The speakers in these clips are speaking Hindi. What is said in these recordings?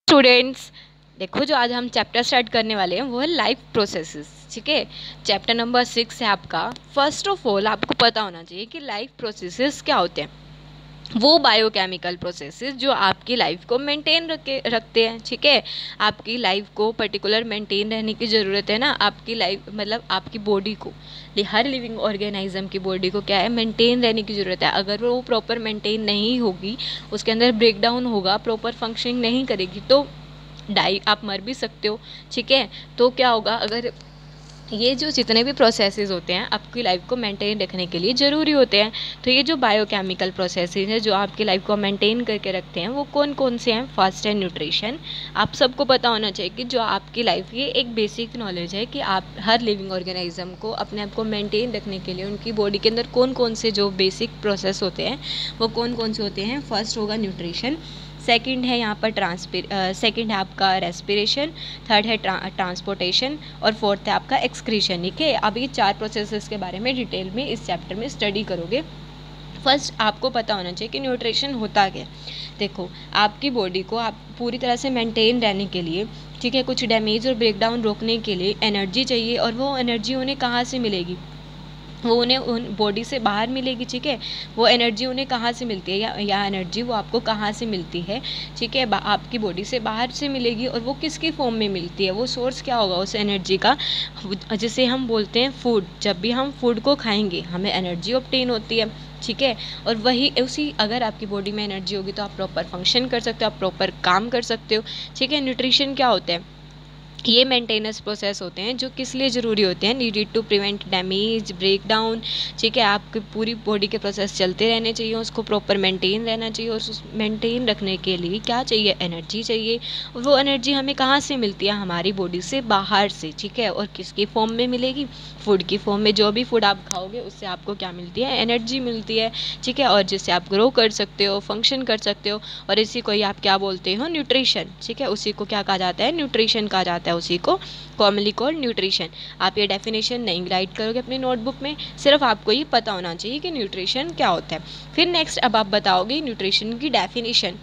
स्टूडेंट्स, देखो जो आज हम चैप्टर स्टार्ट करने वाले हैं वो है लाइफ प्रोसेसेस। ठीक है, चैप्टर नंबर 6 है आपका। फर्स्ट ऑफ ऑल आपको पता होना चाहिए कि लाइफ प्रोसेसेस क्या होते हैं। वो बायोकेमिकल प्रोसेसेस जो आपकी लाइफ को मेंटेन रखते हैं। ठीक है, आपकी लाइफ को पर्टिकुलर मेंटेन रहने की ज़रूरत है ना। आपकी लाइफ मतलब आपकी बॉडी को, हर लिविंग ऑर्गेनिज्म की बॉडी को क्या है, मेंटेन रहने की ज़रूरत है। अगर वो प्रॉपर मेंटेन नहीं होगी, उसके अंदर ब्रेक डाउन होगा, प्रॉपर फंक्शनिंग नहीं करेगी तो आप मर भी सकते हो। ठीक है, तो क्या होगा, अगर ये जो जितने भी प्रोसेसेस होते हैं आपकी लाइफ को मेंटेन रखने के लिए ज़रूरी होते हैं, तो ये जो बायोकेमिकल प्रोसेसेस हैं जो आपकी लाइफ को मेंटेन करके रखते हैं वो कौन कौन से हैं। फर्स्ट है न्यूट्रिशन। आप सबको पता होना चाहिए कि जो आपकी लाइफ, ये एक बेसिक नॉलेज है कि आप हर लिविंग ऑर्गेनिज्म को अपने आप को मेंटेन रखने के लिए उनकी बॉडी के अंदर कौन कौन से जो बेसिक प्रोसेस होते हैं वो कौन कौन से होते हैं। फर्स्ट होगा न्यूट्रिशन, सेकंड है यहाँ पर सेकंड है आपका रेस्पिरेशन, थर्ड है ट्रांसपोर्टेशन और फोर्थ है आपका एक्सक्रीशन। ठीक है, अब ये 4 प्रोसेसेस के बारे में डिटेल में इस चैप्टर में स्टडी करोगे। फर्स्ट आपको पता होना चाहिए कि न्यूट्रिशन होता क्या। देखो, आपकी बॉडी को आप पूरी तरह से मेंटेन रहने के लिए, ठीक है, कुछ डैमेज और ब्रेकडाउन रोकने के लिए एनर्जी चाहिए, और वो एनर्जी उन्हें कहाँ से मिलेगी, वो उन्हें उन बॉडी से बाहर मिलेगी। ठीक है, वो एनर्जी उन्हें कहाँ से मिलती है, या एनर्जी वो आपको कहाँ से मिलती है। ठीक है, आपकी बॉडी से बाहर से मिलेगी, और वो किसकी फॉर्म में मिलती है, वो सोर्स क्या होगा उस एनर्जी का, जिसे हम बोलते हैं फूड। जब भी हम फूड को खाएंगे हमें एनर्जी ऑब्टेन होती है। ठीक है, और वही उसी, अगर आपकी बॉडी में एनर्जी होगी तो आप प्रॉपर फंक्शन कर सकते हो, आप प्रॉपर काम कर सकते हो। ठीक है, न्यूट्रिशन क्या होता है, ये मेंटेनेंस प्रोसेस होते हैं जो किस लिए ज़रूरी होते हैं, needed to prevent damage break down. ठीक है, आपकी पूरी बॉडी के प्रोसेस चलते रहने चाहिए, उसको प्रॉपर मेंटेन रहना चाहिए, और उस मेंटेन रखने के लिए क्या चाहिए, एनर्जी चाहिए। और वो एनर्जी हमें कहाँ से मिलती है, हमारी बॉडी से बाहर से। ठीक है, और किसकी फॉर्म में मिलेगी, फूड की फॉर्म में। जो भी फूड आप खाओगे उससे आपको क्या मिलती है, एनर्जी मिलती है। ठीक है, और जिससे आप ग्रो कर सकते हो, फंक्शन कर सकते हो, और इसी को ही आप क्या बोलते हो, न्यूट्रिशन। ठीक है, उसी को क्या कहा जाता है, न्यूट्रिशन कहा जाता है, उसी को कॉमनली कॉल्ड न्यूट्रिशन। आप ये डेफिनेशन नहीं राइट करोगे अपनी नोटबुक में, सिर्फ आपको ये पता होना चाहिए कि न्यूट्रिशन क्या होता है। फिर नेक्स्ट अब आप बताओगे न्यूट्रिशन की डेफिनेशन।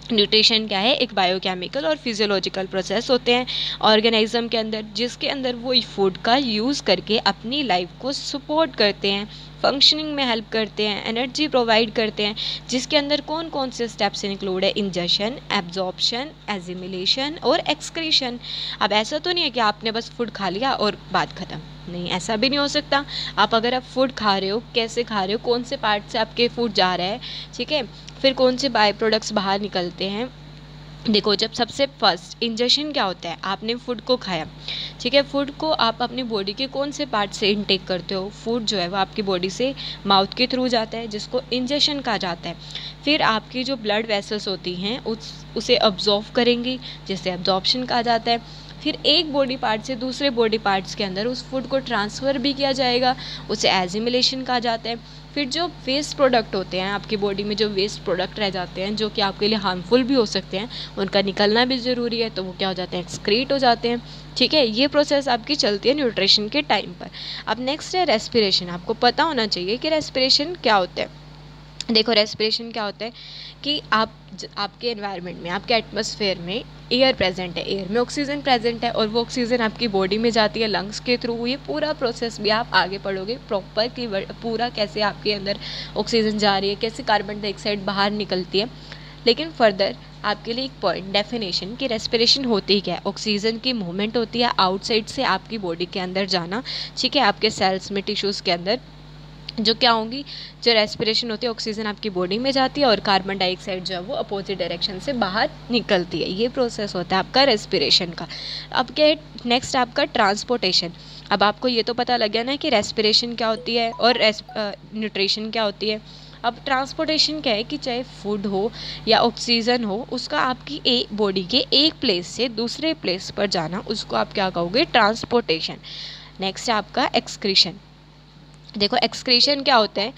न्यूट्रिशन क्या है, एक बायोकेमिकल और फिजियोलॉजिकल प्रोसेस होते हैं ऑर्गेनिज्म के अंदर, जिसके अंदर वो फूड का यूज़ करके अपनी लाइफ को सपोर्ट करते हैं, फंक्शनिंग में हेल्प करते हैं, एनर्जी प्रोवाइड करते हैं, जिसके अंदर कौन कौन से स्टेप्स इंक्लूड है, इंजेशन, एब्जॉर्प्शन, एजिमिलेशन और एक्सक्रीशन। अब ऐसा तो नहीं है कि आपने बस फूड खा लिया और बात ख़त्म, नहीं, ऐसा भी नहीं हो सकता। आप अगर आप फूड खा रहे हो, कैसे खा रहे हो, कौन से पार्ट से आपके फूड जा रहा है, ठीक है, फिर कौन से बाय प्रोडक्ट्स बाहर निकलते हैं। देखो, जब सबसे फर्स्ट इंजेक्शन क्या होता है, आपने फूड को खाया। ठीक है, फूड को आप अपनी बॉडी के कौन से पार्ट से इनटेक करते हो, फूड जो है वो आपकी बॉडी से माउथ के थ्रू जाता है, जिसको इंजेक्शन कहा जाता है। फिर आपकी जो ब्लड वेसल्स होती हैं उसे अब्जॉर्व करेंगी, जिसे अब्जॉर्प्शन कहा जाता है। फिर एक बॉडी पार्ट से दूसरे बॉडी पार्ट्स के अंदर उस फूड को ट्रांसफ़र भी किया जाएगा, उसे एजिमिलेशन कहा जाता है। फिर जो वेस्ट प्रोडक्ट होते हैं आपकी बॉडी में, जो वेस्ट प्रोडक्ट रह जाते हैं जो कि आपके लिए हार्मफुल भी हो सकते हैं, उनका निकलना भी ज़रूरी है, तो वो क्या हो जाते हैं, एक्सक्रीट हो जाते हैं। ठीक है, ये प्रोसेस आपकी चलती है न्यूट्रिशन के टाइम पर। अब नेक्स्ट है रेस्पिरेशन। आपको पता होना चाहिए कि रेस्पिरेशन क्या होता है। देखो, रेस्पिरेशन क्या होता है कि आपके एनवायरनमेंट में, आपके एटमॉस्फेयर में एयर प्रेजेंट है, एयर में ऑक्सीजन प्रेजेंट है, और वो ऑक्सीजन आपकी बॉडी में जाती है लंग्स के थ्रू। ये पूरा प्रोसेस भी आप आगे पढ़ोगे प्रॉपर कि पूरा कैसे आपके अंदर ऑक्सीजन जा रही है, कैसे कार्बन डाइऑक्साइड बाहर निकलती है। लेकिन फर्दर आपके लिए एक पॉइंट डेफिनेशन कि रेस्पिरेशन होती ही क्या है, ऑक्सीजन की मूवमेंट होती है आउटसाइड से आपकी बॉडी के अंदर जाना। ठीक है, आपके सेल्स में, टिश्यूज़ के अंदर जो क्या होंगी, जो रेस्पिरेशन होती है, ऑक्सीजन आपकी बॉडी में जाती है और कार्बन डाइऑक्साइड जो है वो अपोजिट डायरेक्शन से बाहर निकलती है। ये प्रोसेस होता है आपका रेस्पिरेशन का। अब क्या है नेक्स्ट, आपका ट्रांसपोर्टेशन। अब आपको ये तो पता लग गया ना कि रेस्पिरेशन क्या होती है और न्यूट्रिशन क्या होती है। अब ट्रांसपोर्टेशन क्या है कि चाहे फूड हो या ऑक्सीजन हो, उसका आपकी बॉडी के एक प्लेस से दूसरे प्लेस पर जाना, उसको आप क्या कहोगे, ट्रांसपोर्टेशन। नेक्स्ट है आपका एक्सक्रीशन। देखो, एक्सक्रीशन क्या होता है,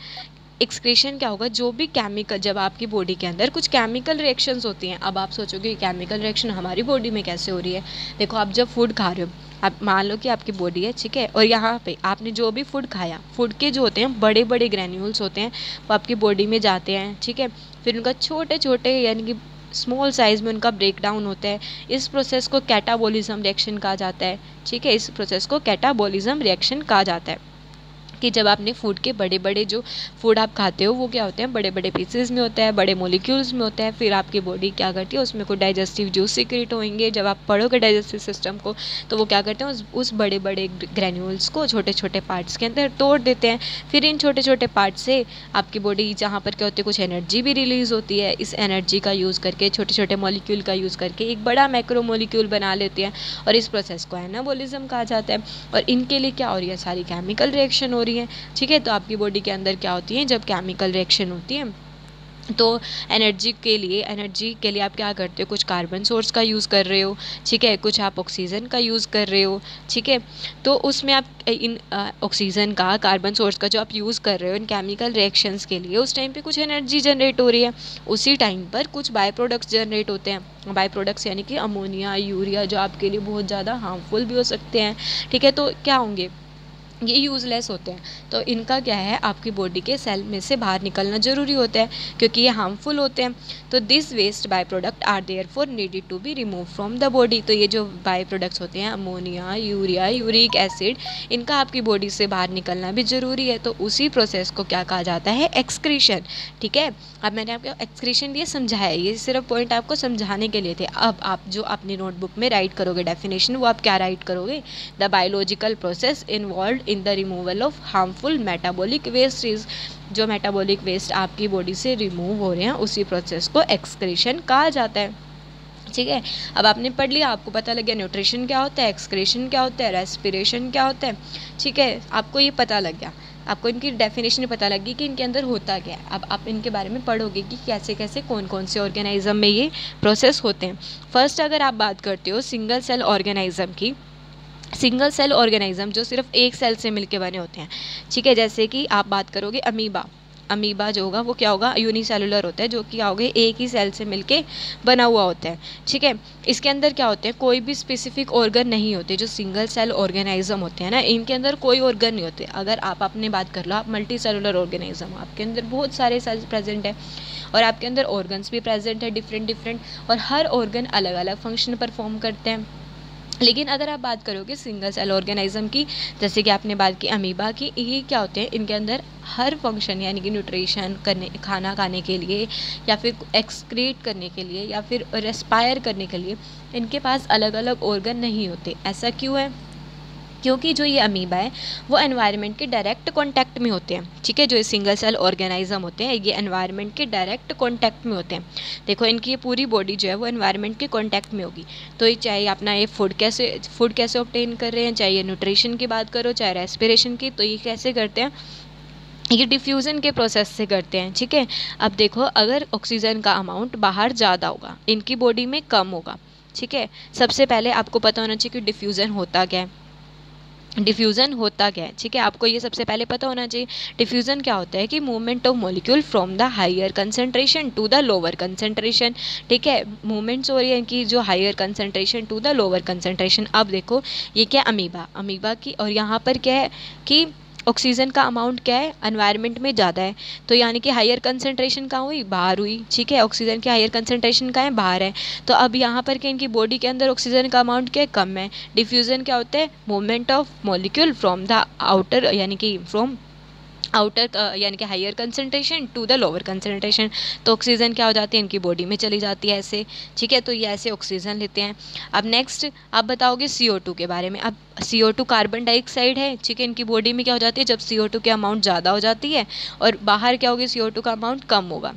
एक्सक्रीशन क्या होगा, जो भी केमिकल, जब आपकी बॉडी के अंदर कुछ केमिकल रिएक्शंस होती हैं। अब आप सोचोगे केमिकल रिएक्शन हमारी बॉडी में कैसे हो रही है। देखो, आप जब फूड खा रहे हो, आप मान लो कि आपकी बॉडी है, ठीक है, और यहाँ पे आपने जो भी फूड खाया, फूड के जो होते हैं बड़े बड़े ग्रैन्यूल्स होते हैं, वो आपकी बॉडी में जाते हैं। ठीक है, फिर उनका छोटे छोटे यानी कि स्मॉल साइज़ में उनका ब्रेक डाउन होता है। इस प्रोसेस को कैटाबॉलिज्म रिएक्शन कहा जाता है। ठीक है, इस प्रोसेस को कैटाबॉलिज्म रिएक्शन कहा जाता है कि जब आपने फूड के बड़े बड़े जो फूड आप खाते हो वो क्या होते हैं, बड़े बड़े पीसेस में होता है, बड़े मॉलिक्यूल्स में होता है। फिर आपकी बॉडी क्या करती है, उसमें कोई डाइजेस्टिव जूस सीक्रेट होंगे। जब आप पढ़ोगे डाइजेस्टिव सिस्टम को तो वो क्या करते हैं, उस बड़े बड़े ग्रैन्यूल्स को छोटे छोटे पार्ट्स के अंदर तोड़ देते हैं। फिर इन छोटे छोटे पार्ट से आपकी बॉडी जहाँ पर क्या होती है, कुछ एनर्जी भी रिलीज़ होती है। इस एनर्जी का यूज़ करके, छोटे छोटे मॉलिक्यूल का यूज़ करके एक बड़ा मैक्रो मॉलिक्यूल बना लेते हैं और इस प्रोसेस को एनाबॉलिज्म कहा जाता है। और इनके लिए क्या हो रही है, सारी केमिकल रिएक्शन हो रही है। ठीक है, तो आपकी बॉडी के अंदर क्या होती है, जब केमिकल रिएक्शन होती है तो एनर्जी के लिए आप क्या करते हो, कुछ कार्बन सोर्स का यूज़ कर रहे हो। ठीक है, कुछ आप ऑक्सीजन का यूज़ कर रहे हो। ठीक है, तो उसमें आप इन ऑक्सीजन का, कार्बन सोर्स का जो आप यूज़ कर रहे हो इन केमिकल रिएक्शंस के लिए, उस टाइम पे कुछ एनर्जी जनरेट हो रही है। उसी टाइम पर कुछ बाय प्रोडक्ट्स जनरेट होते हैं। बाय प्रोडक्ट्स यानी कि अमोनिया, यूरिया, जो आपके लिए बहुत ज़्यादा हार्मफुल भी हो सकते हैं। ठीक है, तो क्या होंगे, ये यूज़लेस होते हैं। तो इनका क्या है, आपकी बॉडी के सेल में से बाहर निकलना ज़रूरी होता है क्योंकि ये हार्मफुल होते हैं। तो this waste by product are therefore needed to be remove from the body. तो ये जो बाय प्रोडक्ट्स होते हैं, अमोनिया, यूरिया, यूरिक एसिड, इनका आपकी बॉडी से बाहर निकलना भी ज़रूरी है। तो उसी प्रोसेस को क्या कहा जाता है, एक्सक्रीशन। ठीक है, अब मैंने आपको एक्सक्रीशन ये समझाया, ये सिर्फ पॉइंट आपको समझाने के लिए थे। अब आप जो अपनी नोटबुक में राइट करोगे डेफिनेशन, वो आप क्या राइट करोगे, the biological process involve in the removal of harmful metabolic wastage. जो मेटाबॉलिक वेस्ट आपकी बॉडी से रिमूव हो रहे हैं उसी प्रोसेस को एक्सक्रीशन कहा जाता है। ठीक है, अब आपने पढ़ लिया, आपको पता लग गया न्यूट्रिशन क्या होता है, एक्सक्रीशन क्या होता है, रेस्पिरेशन क्या होता है। ठीक है, आपको ये पता लग गया, आपको इनकी डेफिनेशन पता लगी कि इनके अंदर होता क्या है। अब आप इनके बारे में पढ़ोगे कि कैसे कैसे कौन कौन से ऑर्गेनाइज्म में ये प्रोसेस होते हैं। फर्स्ट अगर आप बात करते हो सिंगल सेल ऑर्गेनाइज्म की, सिंगल सेल ऑर्गेनिज्म जो सिर्फ एक सेल से मिलके बने होते हैं। ठीक है, जैसे कि आप बात करोगे अमीबा, अमीबा जो होगा वो क्या होगा, यूनिसेलुलर होता है, जो कि क्या होगा, एक ही सेल से मिलके बना हुआ होता है। ठीक है, इसके अंदर क्या होते हैं, कोई भी स्पेसिफिक ऑर्गन नहीं होते। जो सिंगल सेल ऑर्गेनिज्म होते हैं ना, इनके अंदर कोई ऑर्गन नहीं होते। अगर आप अपनी बात कर लो, आप मल्टी सेलुलर ऑर्गेनिज्म, आपके अंदर बहुत सारे सेल्स प्रेजेंट है और आपके अंदर ऑर्गन्स भी प्रेजेंट है डिफरेंट, और हर ऑर्गन अलग अलग फंक्शन परफॉर्म करते हैं। लेकिन अगर आप बात करोगे सिंगल सेल ऑर्गेनिज्म की, जैसे कि आपने बात की अमीबा की, ये क्या होते हैं, इनके अंदर हर फंक्शन यानी कि न्यूट्रिशन करने, खाना खाने के लिए, या फिर एक्सक्रीट करने के लिए, या फिर रेस्पायर करने के लिए, इनके पास अलग अलग ऑर्गन नहीं होते। ऐसा क्यों है, क्योंकि जो ये अमीबा है वो एनवायरनमेंट के डायरेक्ट कांटेक्ट में होते हैं। ठीक है, जो ये सिंगल सेल ऑर्गेनिज्म होते हैं ये एनवायरनमेंट के डायरेक्ट कांटेक्ट में होते हैं। देखो इनकी ये पूरी बॉडी जो है वो एनवायरनमेंट के कांटेक्ट में होगी। तो ये चाहे अपना ये फूड कैसे ऑब्टेन कर रहे हैं, चाहे ये न्यूट्रिशन की बात करो, चाहे रेस्पिरेशन की, तो ये कैसे करते हैं, ये डिफ्यूज़न के प्रोसेस से करते हैं। ठीक है, अब देखो अगर ऑक्सीजन का अमाउंट बाहर ज़्यादा होगा, इनकी बॉडी में कम होगा। ठीक है, सबसे पहले आपको पता होना चाहिए कि डिफ्यूज़न होता क्या है, डिफ्यूज़न होता क्या है। ठीक है, आपको ये सबसे पहले पता होना चाहिए। डिफ्यूज़न क्या होता है कि movement of molecule from the higher concentration to the lower concentration. ठीक है, मूवमेंट्स हो रही है कि जो higher concentration to the lower concentration. अब देखो ये क्या अमीबा की, और यहाँ पर क्या है कि ऑक्सीजन का अमाउंट क्या है, एनवायरनमेंट में ज़्यादा है, तो यानी कि हायर कंसंट्रेशन कहाँ हुई, बाहर हुई। ठीक है, ऑक्सीजन की हायर कंसंट्रेशन कहाँ है, बाहर है। तो अब यहाँ पर क्या इनकी बॉडी के अंदर ऑक्सीजन का अमाउंट क्या है, कम है। डिफ्यूज़न क्या होता है, movement of molecule from the outer यानी कि फ्रॉम आउटर यानी कि higher concentration to the lower concentration. तो ऑक्सीजन क्या हो जाती है, इनकी बॉडी में चली जाती है ऐसे। ठीक है, तो ये ऐसे ऑक्सीजन लेते हैं। अब नेक्स्ट आप बताओगे CO2 के बारे में। अब CO2 कार्बन डाइऑक्साइड है। ठीक है, इनकी बॉडी में क्या हो जाती है, जब CO2 की अमाउंट ज़्यादा हो जाती है और बाहर क्या होगी, CO2 का अमाउंट कम होगा,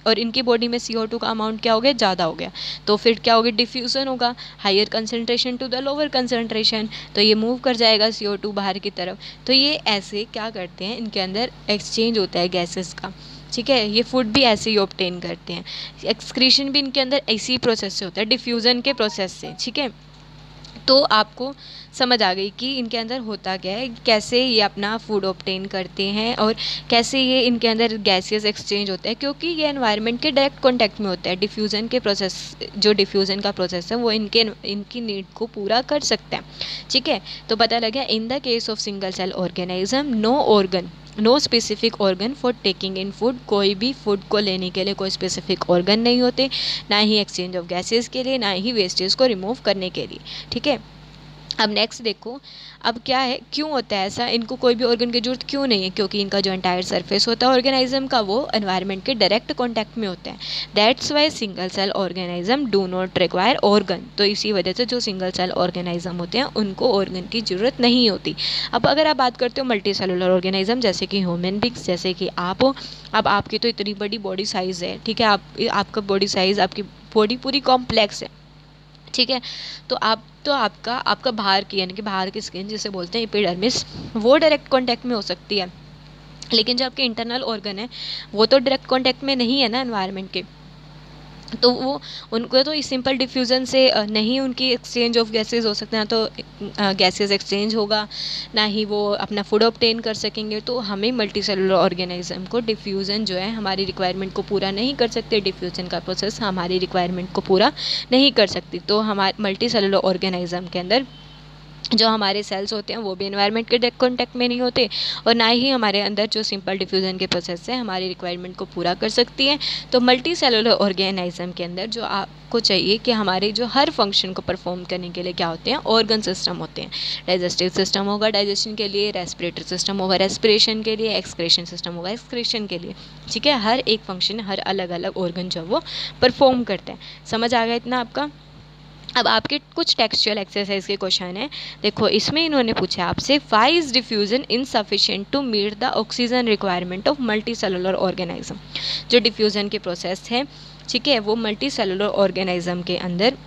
और इनकी बॉडी में CO2 का अमाउंट क्या हो गया, ज़्यादा हो गया। तो फिर क्या होगा, डिफ्यूज़न होगा, higher concentration to the lower concentration, तो ये मूव कर जाएगा CO2 बाहर की तरफ। तो ये ऐसे क्या करते हैं, इनके अंदर एक्सचेंज होता है गैसेस का। ठीक है, ये फूड भी ऐसे ही ऑब्टेन करते हैं। एक्सक्रीशन भी इनके अंदर इसी प्रोसेस से होता है, डिफ्यूज़न के प्रोसेस से। ठीक है, तो आपको समझ आ गई कि इनके अंदर होता क्या है, कैसे ये अपना फूड ऑब्टेन करते हैं और कैसे ये इनके अंदर गैसेस एक्सचेंज होता है, क्योंकि ये एनवायरनमेंट के डायरेक्ट कांटेक्ट में होता है। डिफ्यूज़न के प्रोसेस, जो डिफ्यूज़न का प्रोसेस है वो इनकी नीड को पूरा कर सकता है। ठीक है, तो पता लगा in the case of single cell organism no organ no specific organ for taking in food, कोई भी फूड को लेने के लिए कोई स्पेसिफिक ऑर्गन नहीं होते, ना ही एक्सचेंज ऑफ गैसेस के लिए, ना ही वेस्टेज को रिमूव करने के लिए। ठीक है, अब नेक्स्ट देखो, अब क्या है, क्यों होता है ऐसा, इनको कोई भी ऑर्गन की जरूरत क्यों नहीं है, क्योंकि इनका जो एंटायर सरफेस होता है ऑर्गेनिज्म का वो एनवायरनमेंट के डायरेक्ट कांटेक्ट में होता है। That's why single cell organism do not require organ, तो इसी वजह से जो सिंगल सेल ऑर्गेनिज्म होते हैं उनको ऑर्गन की जरूरत नहीं होती। अब अगर आप बात करते हो मल्टी सेलुलर ऑर्गेनिज्म, जैसे कि ह्यूमन बींग्स, जैसे कि आप हो, अब आपकी तो इतनी बड़ी बॉडी साइज़ है, ठीक है, आपका बॉडी साइज़, आपकी बॉडी पूरी कॉम्प्लेक्स है, ठीक है, तो आपका बाहर की, यानी कि बाहर की स्किन जिसे बोलते हैं एपिडर्मिस, वो डायरेक्ट कांटेक्ट में हो सकती है, लेकिन जो आपके इंटरनल ऑर्गन है वो तो डायरेक्ट कांटेक्ट में नहीं है ना एनवायरनमेंट के, तो वो उनको तो सिंपल डिफ्यूज़न से नहीं उनकी एक्सचेंज ऑफ गैसेस हो सकते हैं, तो गैसेस एक्सचेंज होगा, ना ही वो अपना फूड ऑब्टेन कर सकेंगे। तो हमें मल्टी सेलुलर ऑर्गेनिज्म को डिफ्यूज़न जो है हमारी रिक्वायरमेंट को पूरा नहीं कर सकते, डिफ्यूज़न का प्रोसेस हमारी रिक्वायरमेंट को पूरा नहीं कर सकती। तो हमारे मल्टी सेलुलर ऑर्गेनिज्म के अंदर जो हमारे सेल्स होते हैं वो भी एनवायरनमेंट के डायरेक्ट कॉन्टैक्ट में नहीं होते, और ना ही हमारे अंदर जो सिंपल डिफ्यूज़न के प्रोसेस से हमारी रिक्वायरमेंट को पूरा कर सकती है। तो मल्टी सेलुलर ऑर्गेनिज्म के अंदर जो आपको चाहिए कि हमारे जो हर फंक्शन को परफॉर्म करने के लिए क्या होते हैं, ऑर्गन सिस्टम होते हैं। डाइजेस्टिव सिस्टम होगा डाइजेशन के लिए, रेस्पिरेटरी सिस्टम होगा रेस्पिरेशन के लिए, एक्सक्रेशन सिस्टम होगा एक्सक्रेशन के लिए, ठीक है, हर एक फंक्शन, हर अलग अलग ऑर्गन जो वो परफॉर्म करते हैं। समझ आ गया इतना आपका? अब आपके कुछ टेक्सचुअल एक्सरसाइज के क्वेश्चन है, देखो इसमें इन्होंने पूछा आपसे, why is diffusion insufficient to meet the oxygen requirement of multi cellular organism. जो डिफ्यूजन के प्रोसेस है, ठीक है, वो मल्टी सेलुलर ऑर्गेनिज्म के अंदर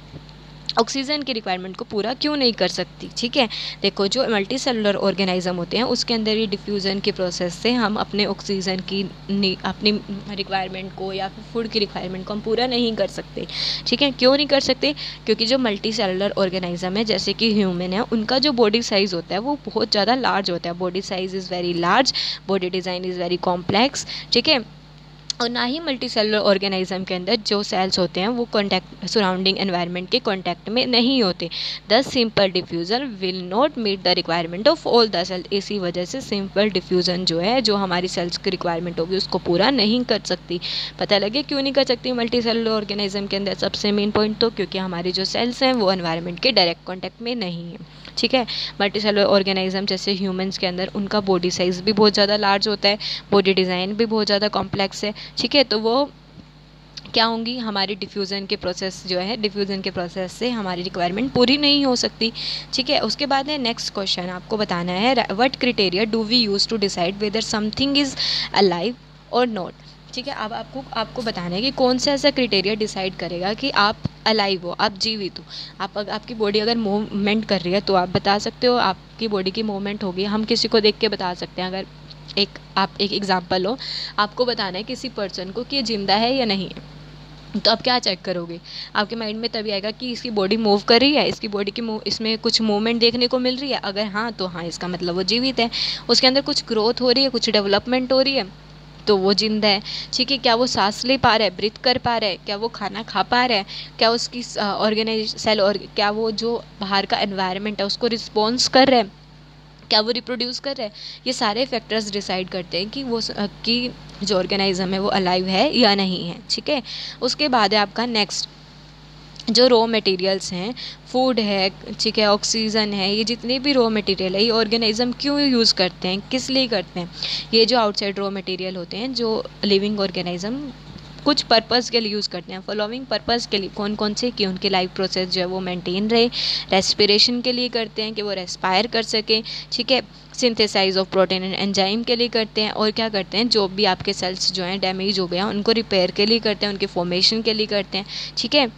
ऑक्सीजन की रिक्वायरमेंट को पूरा क्यों नहीं कर सकती। ठीक है, देखो जो मल्टी सेलुलर ऑर्गेनिज्म होते हैं उसके अंदर ये डिफ्यूज़न के प्रोसेस से हम अपने ऑक्सीजन की अपनी रिक्वायरमेंट को या फिर फूड की रिक्वायरमेंट को हम पूरा नहीं कर सकते। ठीक है, क्यों नहीं कर सकते? क्योंकि जो मल्टी सेलुलर ऑर्गेनिज्म है, जैसे कि ह्यूमन है, उनका जो बॉडी साइज़ होता है वो बहुत ज़्यादा लार्ज होता है। Body size is very large, body design is very complex. ठीक है, और ना ही मल्टी सेलुलर ऑर्गेनिज्म के अंदर जो सेल्स होते हैं वो कॉन्टैक्ट सराउंडिंग एनवायरनमेंट के कॉन्टैक्ट में नहीं होते। The simple diffusion will not meet the requirement of all the cell. इसी वजह से सिंपल डिफ्यूज़न जो है, जो हमारी सेल्स की रिक्वायरमेंट होगी उसको पूरा नहीं कर सकती। पता लगे क्यों नहीं कर सकती मल्टी सेलुलर ऑर्गेनिज्म के अंदर? सबसे मेन पॉइंट तो क्योंकि हमारी जो सेल्स हैं वो एनवायरनमेंट के डायरेक्ट कॉन्टैक्ट में नहीं है। ठीक है, मल्टी सेलुलर ऑर्गेनिज्म जैसे ह्यूमंस के अंदर उनका बॉडी साइज़ भी बहुत ज़्यादा लार्ज होता है, बॉडी डिज़ाइन भी बहुत ज़्यादा कॉम्प्लेक्स है। ठीक है, तो वो क्या होंगी, हमारी डिफ्यूज़न के प्रोसेस जो है, डिफ्यूज़न के प्रोसेस से हमारी रिक्वायरमेंट पूरी नहीं हो सकती। ठीक है, उसके बाद है नेक्स्ट क्वेश्चन, आपको बताना है what criteria do we use to decide whether something is alive और नॉट। ठीक है, अब आपको बताना है कि कौन सा ऐसा क्राइटेरिया डिसाइड करेगा कि आप अलाइव हो, आप जीवित हो। आपकी बॉडी अगर मूवमेंट कर रही है तो आप बता सकते हो आपकी बॉडी की मूवमेंट होगी। हम किसी को देख के बता सकते हैं। अगर एक एग्जांपल हो, आपको बताना है किसी पर्सन को कि ये जिंदा है या नहीं है, तो आप क्या चेक करोगे? आपके माइंड में तभी आएगा कि इसकी बॉडी मूव कर रही है, इसकी बॉडी की इसमें कुछ मूवमेंट देखने को मिल रही है। अगर हाँ, तो हाँ, इसका मतलब वो जीवित है। उसके अंदर कुछ ग्रोथ हो रही है, कुछ डेवलपमेंट हो रही है, तो वो जिंदा है। ठीक है, क्या वो सांस ले पा रहा है, ब्रीथ कर पा रहा है, क्या वो खाना खा पा रहा है, क्या उसकी ऑर्गेनाइज सेल, और क्या वो जो बाहर का एनवायरनमेंट है उसको रिस्पॉन्स कर रहा है, क्या वो रिप्रोड्यूस कर रहा है। ये सारे फैक्टर्स डिसाइड करते हैं कि जो ऑर्गेनिज्म है वो अलाइव है या नहीं है। ठीक है, उसके बाद है आपका नेक्स्ट, जो रॉ मटेरियल्स हैं, फूड है, ठीक है, ऑक्सीजन है, ये जितने भी रॉ मटेरियल है ये ऑर्गेनिज्म क्यों यूज़ करते हैं, किस लिए करते हैं। ये जो आउटसाइड रॉ मटेरियल होते हैं जो लिविंग ऑर्गेनिज्म कुछ पर्पज़ के लिए यूज़ करते हैं। फॉलोइंग पर्पज़ के लिए कौन कौन से, कि उनके लाइफ प्रोसेस जो है वो मेंटेन रहे। रेस्पिरेशन के लिए करते हैं कि वो रेस्पायर कर सकें। ठीक है, synthesize of protein and enzyme के लिए करते हैं, और क्या करते हैं, जो भी आपके सेल्स जो हैं डैमेज हो गए हैं उनको रिपेयर के लिए करते हैं, उनके फॉर्मेशन के लिए करते हैं। ठीक है,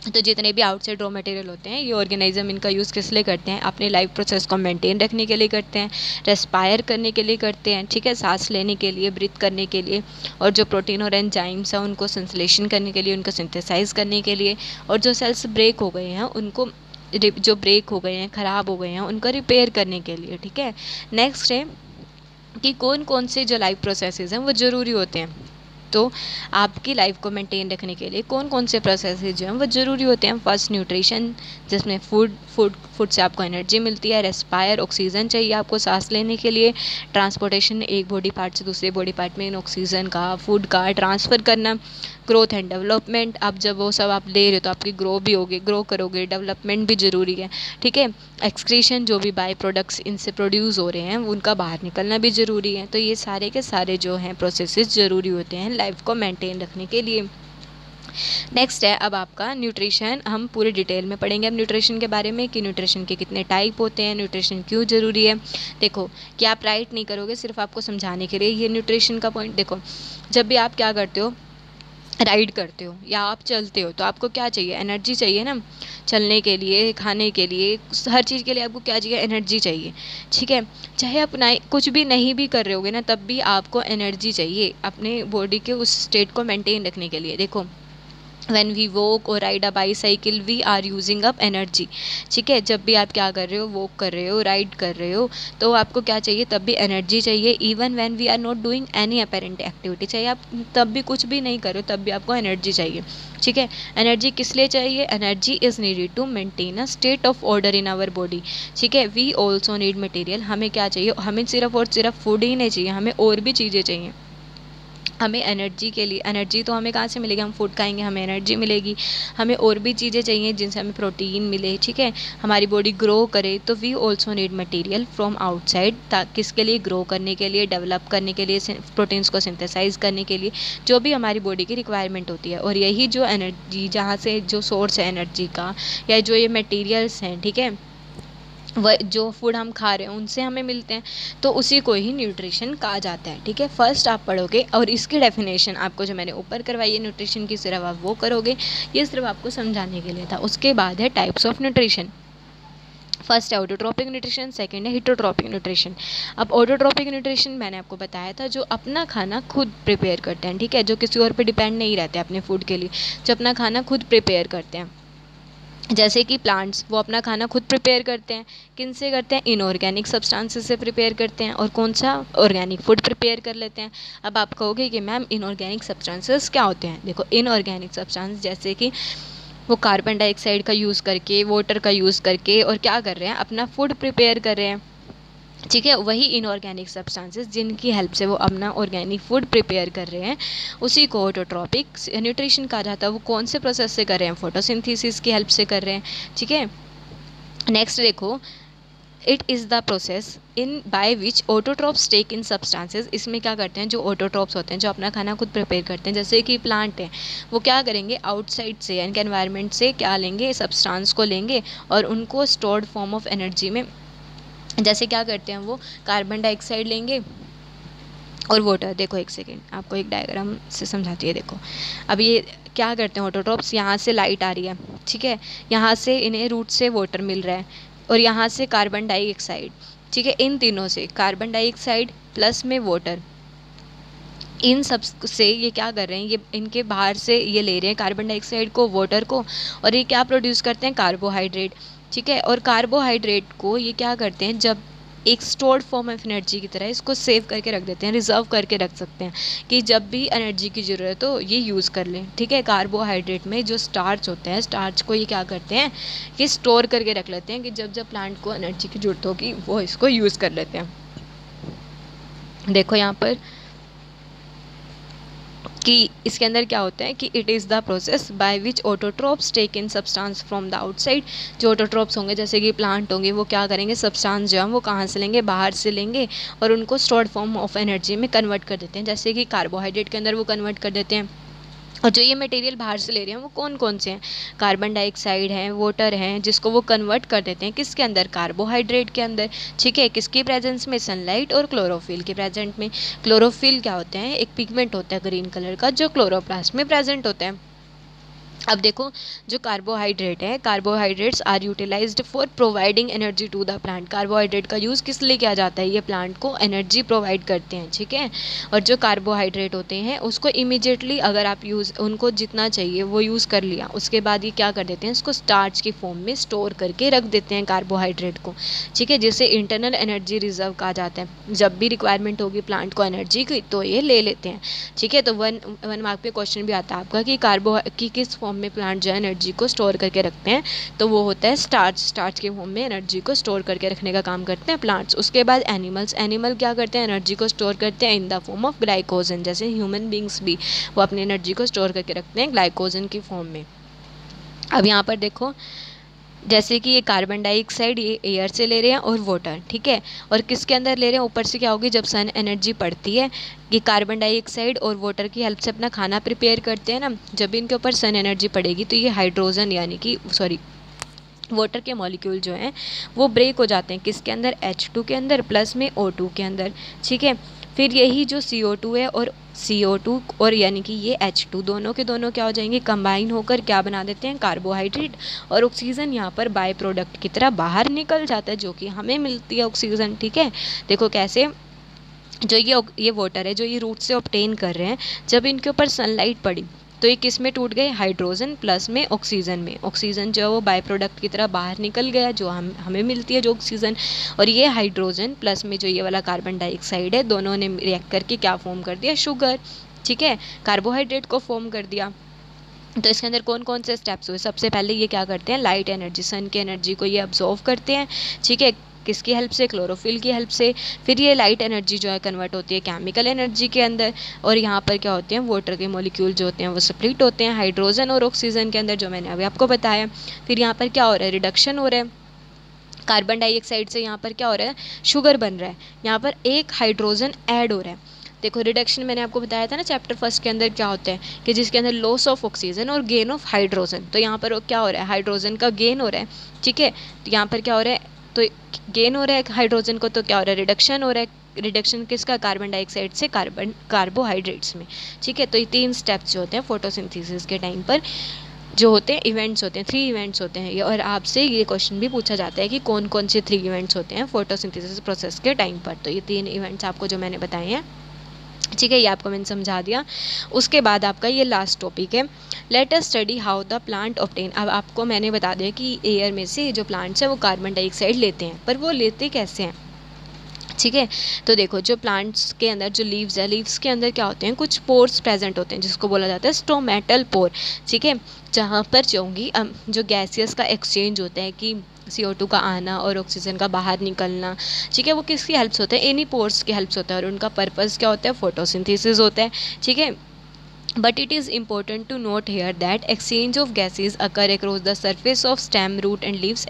तो जितने भी आउटसाइड रॉ मटेरियल होते हैं ये ऑर्गेनिज्म इनका यूज़ किस लिए करते हैं, अपने लाइफ प्रोसेस को मेंटेन रखने के लिए करते हैं, रेस्पायर करने के लिए करते हैं। ठीक है, सांस लेने के लिए, ब्रीथ करने के लिए, और जो प्रोटीन और एंजाइम्स हैं उनको संश्लेषण करने के लिए, उनको सिंथेसाइज करने के लिए, और जो सेल्स ब्रेक हो गए हैं उनको, जो ब्रेक हो गए हैं, ख़राब हो गए हैं, उनको रिपेयर करने के लिए। ठीक है, नेक्स्ट है कि कौन कौन से जो लाइफ प्रोसेसेस हैं वो ज़रूरी होते हैं। तो आपकी लाइफ को मेंटेन रखने के लिए कौन कौन से प्रोसेसेस जो हैं वो ज़रूरी होते हैं। फर्स्ट न्यूट्रिशन, जिसमें फूड से आपको एनर्जी मिलती है। रेस्पायर, ऑक्सीजन चाहिए आपको सांस लेने के लिए। ट्रांसपोर्टेशन, एक बॉडी पार्ट से दूसरे बॉडी पार्ट में इन ऑक्सीजन का, फूड का ट्रांसफ़र करना। ग्रोथ एंड डेवलपमेंट, अब जब वो सब आप ले रहे हो तो आपकी ग्रो करोगे, डेवलपमेंट भी ज़रूरी है, ठीक है। एक्सक्रीशन, जो भी बाई प्रोडक्ट्स इनसे प्रोड्यूस हो रहे हैं उनका बाहर निकलना भी ज़रूरी है। तो ये सारे के सारे जो हैं प्रोसेसेस ज़रूरी होते हैं लाइफ को मेंटेन रखने के लिए। नेक्स्ट है अब आपका न्यूट्रिशन। हम पूरे डिटेल में पढ़ेंगे अब न्यूट्रिशन के बारे में, कि न्यूट्रिशन के कितने टाइप होते हैं, न्यूट्रिशन क्यों ज़रूरी है। देखो, कि आप राइट नहीं करोगे, सिर्फ आपको समझाने के लिए ये न्यूट्रिशन का पॉइंट। देखो, जब भी आप क्या करते हो, राइड करते हो या आप चलते हो, तो आपको क्या चाहिए, एनर्जी चाहिए ना। चलने के लिए, खाने के लिए, हर चीज़ के लिए आपको क्या चाहिए, एनर्जी चाहिए, ठीक है। चाहे आप कुछ भी नहीं भी कर रहे होगे ना, तब भी आपको एनर्जी चाहिए अपने बॉडी के उस स्टेट को मेंटेन रखने के लिए। देखो, when we walk or ride a bicycle we are using up energy, ठीक है। जब भी आप क्या कर रहे हो, वॉक कर रहे हो, राइड कर रहे हो, तो आपको क्या चाहिए, तब भी एनर्जी चाहिए। Even when we are not doing any apparent activity, चाहे आप तब भी कुछ भी नहीं करो, तब भी आपको एनर्जी चाहिए, ठीक है। एनर्जी किस लिए चाहिए, energy is needed to maintain a state of order in our body, ठीक है। वी ऑल्सो नीड मटेरियल, हमें क्या चाहिए, हमें सिर्फ और सिर्फ फूड ही नहीं चाहिए, हमें और भी चीज़ें चाहिए। हमें एनर्जी के लिए, एनर्जी तो हमें कहाँ से मिलेगी, हम फूड खाएंगे हमें एनर्जी मिलेगी। हमें और भी चीज़ें चाहिए जिनसे हमें प्रोटीन मिले, ठीक है, हमारी बॉडी ग्रो करे। तो we also need material from outside, किसके लिए, ग्रो करने के लिए, डेवलप करने के लिए, प्रोटीन्स को सिंथेसाइज करने के लिए, जो भी हमारी बॉडी की रिक्वायरमेंट होती है। और यही जो एनर्जी, जहाँ से जो सोर्स है एनर्जी का, या जो ये मटेरियल्स हैं, ठीक है, वह जो फूड हम खा रहे हैं उनसे हमें मिलते हैं, तो उसी को ही न्यूट्रिशन कहा जाता है, ठीक है। फर्स्ट आप पढ़ोगे और इसकी डेफिनेशन आपको जो मैंने ऊपर करवाई है न्यूट्रिशन की, सिर्फ आप वो करोगे, ये सिर्फ आपको समझाने के लिए था। उसके बाद है टाइप्स ऑफ न्यूट्रिशन। फर्स्ट है ऑटोट्रॉपिक न्यूट्रिशन, सेकंड है हिटोट्रॉपिक न्यूट्रिशन। अब ऑटोट्रॉपिक न्यूट्रिशन मैंने आपको बताया था, जो अपना खाना खुद प्रिपेयर करते हैं, ठीक है, जो किसी और पे डिपेंड नहीं रहते अपने फूड के लिए, जो अपना खाना खुद प्रिपेयर करते हैं। जैसे कि प्लांट्स, वो अपना खाना खुद प्रिपेयर करते हैं, किन से करते हैं, इनऑर्गेनिक सब्सटेंसेस से प्रिपेयर करते हैं, और कौन सा, ऑर्गेनिक फूड प्रिपेयर कर लेते हैं। अब आप कहोगे कि मैम इनऑर्गेनिक सब्सटेंसेस क्या होते हैं। देखो, इनऑर्गेनिक सब्सटेंस जैसे कि वो कार्बन डाइऑक्साइड का यूज़ करके, वाटर का यूज़ करके, और क्या कर रहे हैं, अपना फूड प्रिपेयर कर रहे हैं, ठीक है। वही इनऑर्गेनिक सब्सटेंसेस जिनकी हेल्प से वो अपना ऑर्गेनिक फूड प्रिपेयर कर रहे हैं, उसी को ऑटोट्रॉपिक न्यूट्रिशन कहा जाता है। वो कौन से प्रोसेस से कर रहे हैं, फोटोसिंथेसिस की हेल्प से कर रहे हैं, ठीक है। नेक्स्ट देखो, it is the process in by which autotrophs take in substances. इसमें क्या करते हैं, जो ऑटोट्रॉप्स होते हैं, जो अपना खाना खुद प्रिपेयर करते हैं, जैसे कि प्लांट है, वो क्या करेंगे, आउटसाइड से यानी कि एनवायरनमेंट से क्या लेंगे, सब्सटेंस को लेंगे, और उनको स्टोर्ड फॉर्म ऑफ एनर्जी में, जैसे क्या करते हैं, वो कार्बन डाइऑक्साइड लेंगे और वाटर। देखो एक सेकेंड, आपको एक डायग्राम से समझाती है। देखो, अब ये क्या करते हैं ऑटोट्रॉप्स, यहाँ से लाइट आ रही है, ठीक है, यहाँ से इन्हें रूट से वाटर मिल रहा है, और यहाँ से कार्बन डाइऑक्साइड, ठीक है। इन तीनों से, कार्बन डाइऑक्साइड प्लस में वाटर, इन सब से ये क्या कर रहे हैं, ये इनके बाहर से ये ले रहे हैं कार्बन डाइऑक्साइड को, वाटर को, और ये क्या प्रोड्यूस करते हैं, कार्बोहाइड्रेट, ठीक है। और कार्बोहाइड्रेट को ये क्या करते हैं, जब एक स्टोर्ड फॉर्म ऑफ एनर्जी की तरह इसको सेव करके रख देते हैं, रिजर्व करके रख सकते हैं, कि जब भी एनर्जी की ज़रूरत हो ये यूज़ कर लें, ठीक है। कार्बोहाइड्रेट में जो स्टार्च होते हैं, स्टार्च को ये क्या करते हैं, कि स्टोर करके रख लेते हैं, कि जब जब प्लांट को एनर्जी की ज़रूरत होगी वो इसको यूज़ कर लेते हैं। देखो यहाँ पर कि इसके अंदर क्या होता है, कि it is the process by which autotrophs take in substance from the outside. जो ऑटोट्रॉप्स होंगे, जैसे कि प्लांट होंगे, वो क्या करेंगे, सब्सटेंस जो है वो कहाँ से लेंगे, बाहर से लेंगे, और उनको स्टोर्ड फॉर्म ऑफ एनर्जी में कन्वर्ट कर देते हैं, जैसे कि कार्बोहाइड्रेट के अंदर वो कन्वर्ट कर देते हैं। और जो ये मटेरियल बाहर से ले रहे हैं वो कौन कौन से हैं, कार्बन डाइऑक्साइड हैं, वाटर हैं, जिसको वो कन्वर्ट कर देते हैं किसके अंदर, कार्बोहाइड्रेट के अंदर, ठीक है। किसकी प्रेजेंस में, सनलाइट और क्लोरोफिल के प्रेजेंट में। क्लोरोफिल क्या होते हैं, एक पिगमेंट होता है ग्रीन कलर का, जो क्लोरोप्लास्ट में प्रेजेंट होता है। अब देखो, जो कार्बोहाइड्रेट है, carbohydrates are utilised for providing energy to the plant. Carbohydrate का यूज़ किस लिए किया जाता है? ये प्लांट को एनर्जी प्रोवाइड करते हैं, ठीक है। और जो कार्बोहाइड्रेट होते हैं उसको इमीडिएटली अगर आप उनको जितना चाहिए वो यूज़ कर लिया, उसके बाद ये क्या कर देते हैं, इसको स्टार्च की फॉर्म में स्टोर करके रख देते हैं कार्बोहाइड्रेट को, ठीक है, जिसे इंटरनल एनर्जी रिजर्व कहा जाता है। जब भी रिक्वायरमेंट होगी प्लांट को एनर्जी की तो ये ले लेते हैं, ठीक है। तो वन मार्क पे क्वेश्चन भी आता है आपका कि किस फॉर्म में प्लांट जो है एनर्जी को स्टोर करके रखते हैं, तो वो होता है स्टार्च। स्टार्च के फॉर्म में एनर्जी को स्टोर करके रखने का काम करते हैं प्लांट्स। उसके बाद एनिमल्स, एनिमल क्या करते हैं, एनर्जी को स्टोर करते हैं in the form of glycogen. जैसे ह्यूमन बींग्स भी वो अपनी एनर्जी को स्टोर करके रखते हैं ग्लाइकोजन की फॉर्म में। अब यहाँ पर देखो, जैसे कि ये कार्बन डाइऑक्साइड ये एयर से ले रहे हैं और वाटर, ठीक है, और किसके अंदर ले रहे हैं, ऊपर से क्या होगी, जब सन एनर्जी पड़ती है, ये कार्बन डाइऑक्साइड और वाटर की हेल्प से अपना खाना प्रिपेयर करते हैं ना, जब इनके ऊपर सन एनर्जी पड़ेगी तो ये हाइड्रोजन यानी कि वाटर के मॉलिक्यूल जो हैं वो ब्रेक हो जाते हैं, किसके अंदर, H2 के अंदर प्लस में O2 के अंदर, ठीक है। फिर यही जो CO2 है और CO2 और यानी कि ये H2 दोनों के दोनों क्या हो जाएंगे, कंबाइन होकर क्या बना देते हैं, कार्बोहाइड्रेट, और ऑक्सीजन यहाँ पर बाय प्रोडक्ट की तरह बाहर निकल जाता है, जो कि हमें मिलती है ऑक्सीजन, ठीक है। देखो कैसे, जो ये वाटर है जो ये रूट से ऑब्टेन कर रहे हैं, जब इनके ऊपर सनलाइट पड़ी तो ये किस में टूट गए, हाइड्रोजन प्लस में ऑक्सीजन में। ऑक्सीजन जो है वो बाय प्रोडक्ट की तरह बाहर निकल गया, जो हमें मिलती है जो ऑक्सीजन, और ये हाइड्रोजन प्लस में जो ये वाला कार्बन डाइऑक्साइड है, दोनों ने रिएक्ट करके क्या फॉर्म कर दिया, शुगर, ठीक है, कार्बोहाइड्रेट को फॉर्म कर दिया। तो इसके अंदर कौन कौन से स्टेप्स हुए, सबसे पहले ये क्या करते हैं, लाइट एनर्जी, सन की एनर्जी को ये अब्जॉर्व करते हैं, ठीक है, किसकी हेल्प से, क्लोरोफिल की हेल्प से। फिर ये लाइट एनर्जी जो है कन्वर्ट होती है केमिकल एनर्जी के अंदर, और यहाँ पर क्या होते हैं, वाटर के मॉलिक्यूल जो होते हैं वो स्प्लिट होते हैं हाइड्रोजन और ऑक्सीजन के अंदर, जो मैंने अभी आपको बताया। फिर यहाँ पर क्या हो रहा है, रिडक्शन हो रहा है, कार्बन डाइऑक्साइड से यहाँ पर क्या हो रहा है, शुगर बन रहा है, यहाँ पर एक हाइड्रोजन ऐड हो रहा है। देखो रिडक्शन मैंने आपको बताया था ना चैप्टर फर्स्ट के अंदर क्या होता है, कि जिसके अंदर लॉस ऑफ ऑक्सीजन और गेन ऑफ हाइड्रोजन, तो यहाँ पर क्या हो रहा है, हाइड्रोजन का गेन हो रहा है, ठीक है। तो यहाँ पर क्या हो रहा है, तो गेन हो रहा है हाइड्रोजन को, तो क्या हो रहा है, रिडक्शन हो रहा है। रिडक्शन किसका, कार्बन डाइऑक्साइड से कार्बोहाइड्रेट्स में, ठीक है। तो ये 3 स्टेप्स जो होते हैं फोटोसिंथेसिस के टाइम पर जो होते हैं, इवेंट्स होते हैं, 3 इवेंट्स होते हैं ये, और आपसे ये क्वेश्चन भी पूछा जाता है कि कौन कौन से 3 इवेंट्स होते हैं फोटोसिंथेसिस प्रोसेस के टाइम पर। तो ये 3 इवेंट्स आपको जो मैंने बताए हैं, ठीक है, ये आपको मैंने समझा दिया। उसके बाद आपका ये लास्ट टॉपिक है, let us study how the plant obtain. अब आपको मैंने बता दिया कि एयर में से जो प्लांट्स हैं वो कार्बन डाइऑक्साइड लेते हैं, पर वो लेते कैसे हैं, ठीक है। तो देखो, जो प्लांट्स के अंदर जो लीव्स है, लीव्स के अंदर क्या होते हैं, कुछ पोर्स प्रेजेंट होते हैं जिसको बोला जाता है स्टोमेटल पोर, ठीक है, जहाँ पर जो गैसियस का एक्सचेंज होता है कि CO2 का आना और ऑक्सीजन का बाहर निकलना, ठीक है, वो किसकी हेल्प से होता है, इन्हीं पोर्स की हेल्प से होता है, और उनका पर्पस क्या होता है, फोटोसिंथेसिस होता है, ठीक है। But it is important to note here that exchange of gases occur across the surface of stem, root and leaves।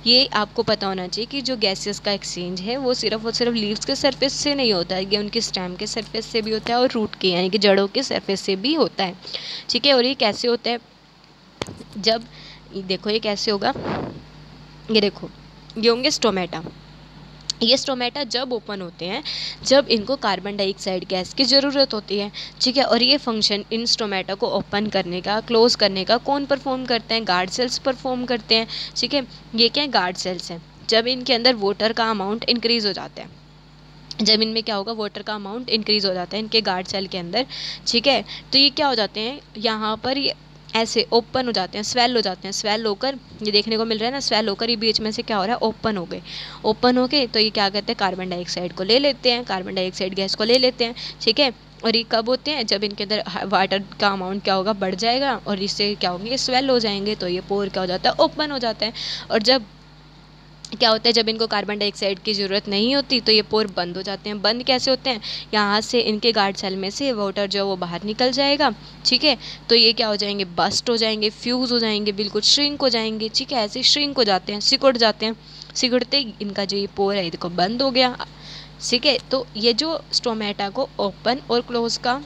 ये आपको पता होना चाहिए कि जो गैसेस का एक्सचेंज है वो सिर्फ और सिर्फ लीव्स के सरफेस से नहीं होता है, ये उनकी स्टेम के सरफेस से भी होता है और रूट के यानी कि जड़ों के सरफेस से भी होता है, ठीक है। और ये कैसे होता है, जब देखो ये कैसे होगा, ये देखो ये होंगे स्टोमेटा। ये स्टोमेटा जब ओपन होते हैं जब इनको कार्बन डाइऑक्साइड गैस की ज़रूरत होती है, ठीक है। और ये फंक्शन इन स्टोमेटा को ओपन करने का, क्लोज करने का कौन परफॉर्म करते हैं, गार्ड सेल्स परफॉर्म करते हैं, ठीक है। ये क्या है, गार्ड सेल्स हैं। जब इनके अंदर वाटर का अमाउंट इंक्रीज़ हो जाता है, जब इनमें क्या होगा, वाटर का अमाउंट इंक्रीज़ हो जाता है इनके गार्ड सेल के अंदर, ठीक है, तो ये क्या हो जाते हैं, यहाँ पर ये ऐसे ओपन हो जाते हैं, स्वेल हो जाते हैं, स्वेल होकर ये देखने को मिल रहा है ना, स्वेल होकर ये बीच में से क्या हो रहा है, ओपन हो गए। ओपन हो गए तो ये क्या करते हैं, कार्बन डाइऑक्साइड को ले लेते हैं, कार्बन डाइऑक्साइड गैस को ले लेते हैं, ठीक है। और ये कब होते हैं, जब इनके अंदर वाटर का अमाउंट क्या होगा, बढ़ जाएगा, और इससे क्या होंगे, स्वेल हो जाएंगे, तो ये पोर क्या हो जाता है, ओपन हो जाता है। और जब क्या होता है, जब इनको कार्बन डाइऑक्साइड की ज़रूरत नहीं होती तो ये पोर बंद हो जाते हैं। बंद कैसे होते हैं, यहाँ से इनके गार्ड सेल में से वाटर जो है वो बाहर निकल जाएगा, ठीक है। तो ये क्या हो जाएंगे, बस्ट हो जाएंगे, फ्यूज़ हो जाएंगे, बिल्कुल श्रिंक हो जाएंगे, ठीक है, ऐसे श्रिंक हो जाते हैं, सिकुड़ जाते हैं। सिकुड़ते ही इनका जो ये पोर है देखो बंद हो गया, ठीक है। तो ये जो स्टोमेटा को ओपन और क्लोज का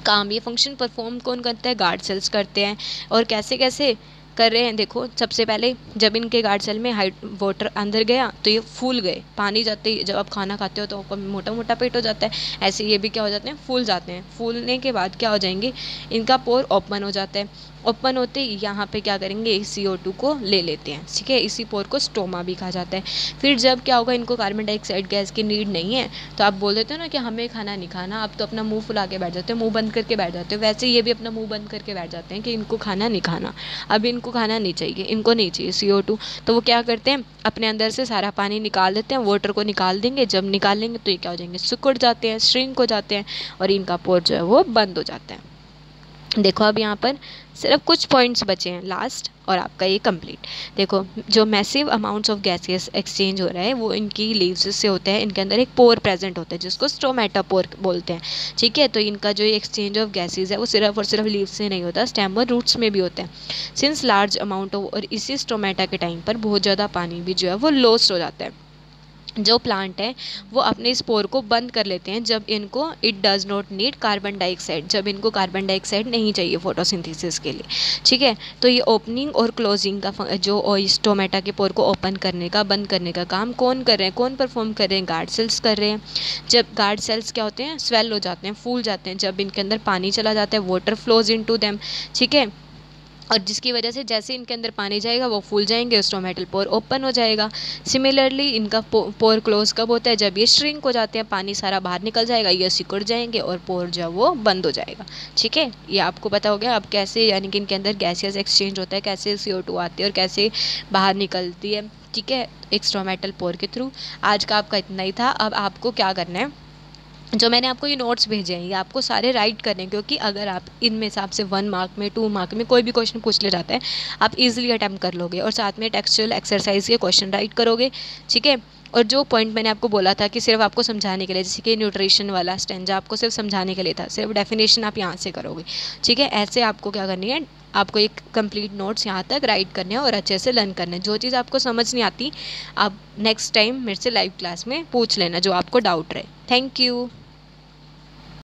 काम, ये फंक्शन परफॉर्म कौन करता है, गार्ड सेल्स करते हैं। और कैसे कैसे कर रहे हैं, देखो सबसे पहले जब इनके गार्ड सेल में वाटर अंदर गया तो ये फूल गए, पानी जाते ही जब आप खाना खाते हो तो आपका मोटा मोटा पेट हो जाता है, ऐसे ये भी क्या हो जाते हैं, फूल जाते हैं। फूलने के बाद क्या हो जाएंगे, इनका पोर ओपन हो जाता है, ओपन होते ही यहाँ पे क्या करेंगे, CO2 को ले लेते हैं, ठीक है। इसी पोर को स्टोमा भी कहा जाता है। फिर जब क्या होगा, इनको कार्बन डाइऑक्साइड गैस की नीड नहीं है, तो आप बोल देते हो ना कि हमें खाना नहीं खाना, आप तो अपना मुंह फुला के बैठ जाते हो, मुंह बंद करके बैठ जाते हो। वैसे ये भी अपना मुंह बंद करके बैठ जाते हैं कि इनको खाना नहीं खाना, अब इनको खाना नहीं चाहिए, इनको नहीं चाहिए CO2। तो वो क्या करते हैं, अपने अंदर से सारा पानी निकाल देते हैं, वाटर को निकाल देंगे। जब निकाल लेंगे तो ये क्या हो जाएंगे, सिकुड़ जाते हैं, श्रिंक हो जाते हैं, और इनका पोर जो है वो बंद हो जाता है। देखो अब यहाँ पर सिर्फ कुछ पॉइंट्स बचे हैं लास्ट, और आपका ये कंप्लीट। देखो जो massive amounts of gases exchange हो रहा है वो इनकी लीव्स से होता है। इनके अंदर एक पोर प्रेजेंट होता है जिसको स्टोमेटा पोर बोलते हैं, ठीक है। तो इनका जो एक्सचेंज ऑफ गैसेस है वो सिर्फ और सिर्फ लीव्स से नहीं होता, स्टेम और रूट्स में भी होता है। सिंस लार्ज अमाउंट ऑफ, और इसी स्टोमेटा के टाइम पर बहुत ज़्यादा पानी भी जो है वो लॉस्ट हो जाता है। जो प्लांट है वो अपने स्पोर को बंद कर लेते हैं जब इनको it does not need carbon dioxide, जब इनको कार्बन डाइऑक्साइड नहीं चाहिए फोटोसिंथेसिस के लिए, ठीक है। तो ये ओपनिंग और क्लोजिंग का जो स्टोमेटा के पोर को ओपन करने का बंद करने का काम कौन कर रहे हैं, कौन परफॉर्म कर रहे हैं, गार्ड सेल्स कर रहे हैं। जब गार्ड सेल्स क्या होते हैं, स्वेल हो जाते हैं, फूल जाते हैं, जब इनके अंदर पानी चला जाता है, वाटर फ्लोज इनटू देम, ठीक है। और जिसकी वजह से जैसे इनके अंदर पानी जाएगा वो फूल जाएंगे, स्टोमेटल पोर ओपन हो जाएगा। सिमिलरली इनका पोर क्लोज कब होता है, जब ये श्रिंक हो जाते हैं, पानी सारा बाहर निकल जाएगा, ये सिकुड़ जाएंगे और पोर जो वो बंद हो जाएगा, ठीक है। ये आपको पता हो गया अब कैसे, यानी कि इनके अंदर गैसियस एक्सचेंज होता है, कैसे CO2 आती है और कैसे बाहर निकलती है, ठीक है, एक स्टोमेटल पोर के थ्रू। आज का आपका इतना ही था। अब आपको क्या करना है, जो मैंने आपको ये नोट्स भेजे हैं ये आपको सारे राइट करने हैं, क्योंकि अगर आप इनमें से आपसे 1 मार्क में 2 मार्क में कोई भी क्वेश्चन पूछ ले जाता है आप इजीली अटैम्प्ट कर लोगे, और साथ में टेक्सचुअल एक्सरसाइज के क्वेश्चन राइट करोगे, ठीक है। और जो पॉइंट मैंने आपको बोला था कि सिर्फ आपको समझाने के लिए, जैसे कि न्यूट्रिशन वाला स्टेंजा आपको सिर्फ समझाने के लिए था, सिर्फ डेफिनेशन आप यहाँ से करोगे, ठीक है। ऐसे आपको क्या करनी है, आपको एक कंप्लीट नोट्स यहाँ तक राइट करने हैं और अच्छे से लर्न करना है। जो चीज़ आपको समझ नहीं आती आप नेक्स्ट टाइम मेरे से लाइव क्लास में पूछ लेना, जो आपको डाउट रहे। Thank you.